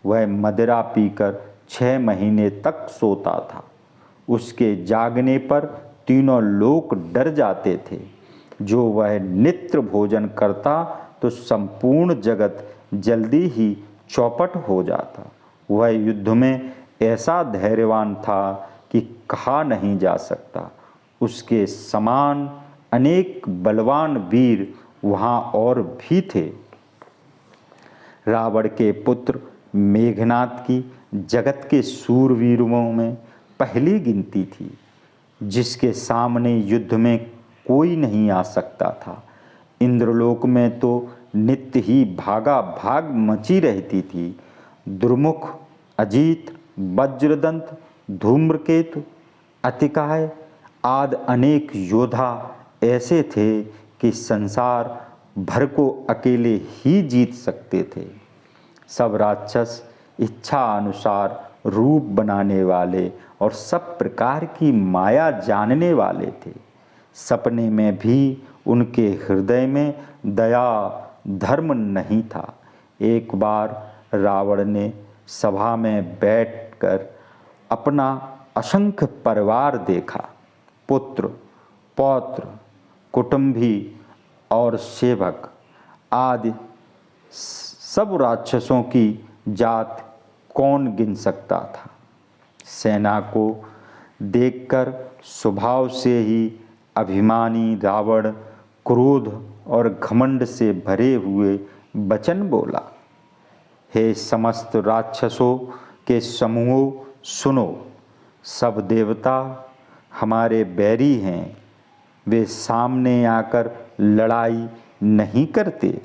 वह मदिरा पीकर 6 महीने तक सोता था। उसके जागने पर तीनों लोक डर जाते थे। जो वह नित्य भोजन करता तो संपूर्ण जगत जल्दी ही चौपट हो जाता। वह युद्ध में ऐसा धैर्यवान था कि कहा नहीं जा सकता। उसके समान अनेक बलवान वीर वहाँ और भी थे। रावण के पुत्र मेघनाद की जगत के सूरवीरों में पहली गिनती थी, जिसके सामने युद्ध में कोई नहीं आ सकता था। इंद्रलोक में तो नित्य ही भागा भाग मची रहती थी। दुर्मुख, अजीत, वज्रदंत, धूम्रकेतु, अतिकाय आदि अनेक योद्धा ऐसे थे कि संसार भर को अकेले ही जीत सकते थे। सब राक्षस इच्छा अनुसार रूप बनाने वाले और सब प्रकार की माया जानने वाले थे। सपने में भी उनके हृदय में दया धर्म नहीं था। एक बार रावण ने सभा में बैठकर अपना असंख्य परिवार देखा। पुत्र, पौत्र, कुटुंबी और सेवक आदि सब राक्षसों की जात कौन गिन सकता था। सेना को देखकर स्वभाव से ही अभिमानी रावण क्रोध और घमंड से भरे हुए वचन बोला। हे समस्त राक्षसों के समूहों, सुनो। सब देवता हमारे बैरी हैं। वे सामने आकर लड़ाई नहीं करते,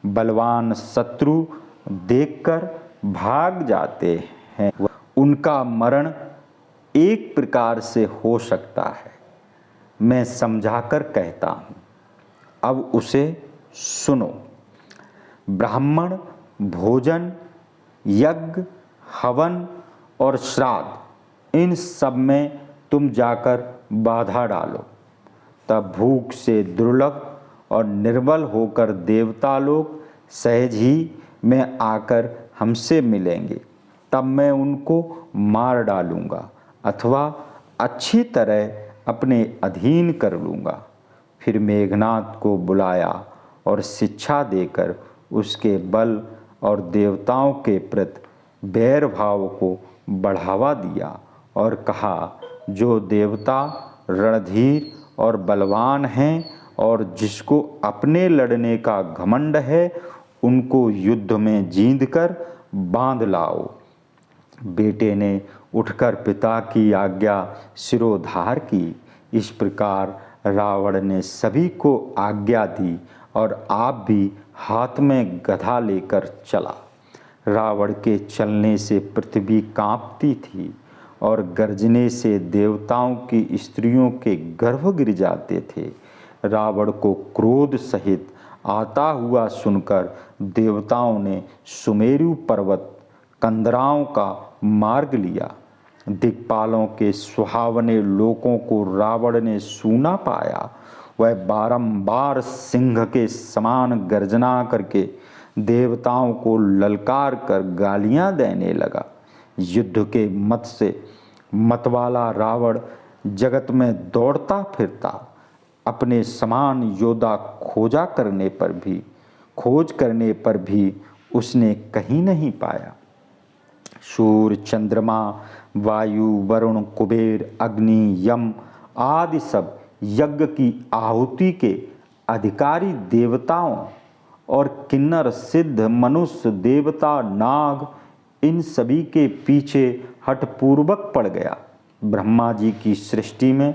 बलवान शत्रु देखकर भाग जाते हैं। उनका मरण एक प्रकार से हो सकता है। मैं समझाकर कहता हूँ, अब उसे सुनो। ब्राह्मण भोजन, यज्ञ, हवन और श्राद्ध, इन सब में तुम जाकर बाधा डालो। तब भूख से दुर्लभ और निर्बल होकर देवता लोग सहज ही में आकर हमसे मिलेंगे। तब मैं उनको मार डालूंगा अथवा अच्छी तरह अपने अधीन कर लूँगा। फिर मेघनाद को बुलाया और शिक्षा देकर उसके बल और देवताओं के प्रति बैर भाव को बढ़ावा दिया और कहा, जो देवता रणधीर और बलवान हैं और जिसको अपने लड़ने का घमंड है, उनको युद्ध में जीत कर बांध लाओ। बेटे ने उठकर पिता की आज्ञा सिरोधार की। इस प्रकार रावण ने सभी को आज्ञा दी और आप भी हाथ में गदा लेकर चला। रावण के चलने से पृथ्वी कांपती थी और गर्जने से देवताओं की स्त्रियों के गर्भ गिर जाते थे। रावण को क्रोध सहित आता हुआ सुनकर देवताओं ने सुमेरु पर्वत कंदराओं का मार्ग लिया। दिक्पालों के सुहावने लोकों को रावण ने सूना पाया। वह बारंबार सिंह के समान गर्जना करके देवताओं को ललकार कर गालियां देने लगा। युद्ध के मत से मतवाला रावण जगत में दौड़ता फिरता। अपने समान योद्धा खोज करने पर भी उसने कहीं नहीं पाया। सूर्य, चंद्रमा, वायु, वरुण, कुबेर, अग्नि, यम आदि सब यज्ञ की आहुति के अधिकारी देवताओं और किन्नर, सिद्ध, मनुष्य, देवता, नाग, इन सभी के पीछे हठपूर्वक पड़ गया। ब्रह्मा जी की सृष्टि में